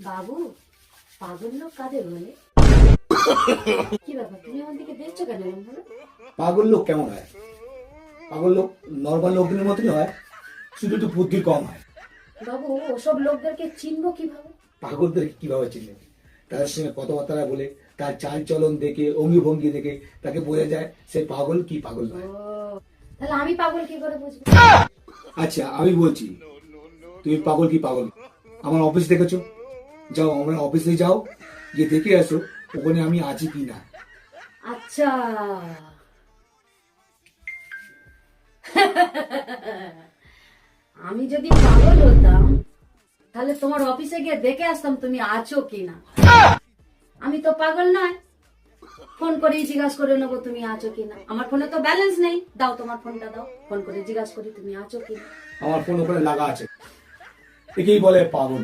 বাবু, পাগল লোক কাদের বলে? কি ব্যাপার, তুমি আমার দিকে দেখছো কেন এরকম ভাবে? পাগল লোক কেমন হয়? পাগল লোক নর্মাল লোকদের মতনই হয়, শুধু একটু বুদ্ধি কম হয়। বাবু, ওসব লোকদেরকে চিনবো কিভাবে? পাগলদের কিভাবে চিনবে? তাদের সঙ্গে কথাবার্তা বলে, তার চাল চলন দেখে, অঙ্গি ভঙ্গি দেখে তাকে বোঝা যায় সে পাগল কি পাগল ও, নয়। তাহলে আমি পাগল কি করে বুঝবো? আচ্ছা আমি বলছি, তুমি পাগল কি পাগল নয়। আমার অফিস দেখেছো? যাও আমার অফিসে যাও, গিয়ে দেখে আসো ওখানে আমি আছি কি না। আচ্ছা, আমি যদি পাগল হতাম তাহলে তোমার অফিসে গিয়ে দেখে আসতাম তুমি আছো কিনা। আমি তো পাগল নয়, ফোন করেই জিজ্ঞাসা করে নেবো তুমি আছো কিনা। আমার ফোনে তো ব্যালেন্স নেই, দাও তোমার ফোনটা দাও, ফোন করে জিজ্ঞাসা করি তুমি আছো কিনা। আমার ফোন ওখানে লাগা আছে, একেই বলে পাগল।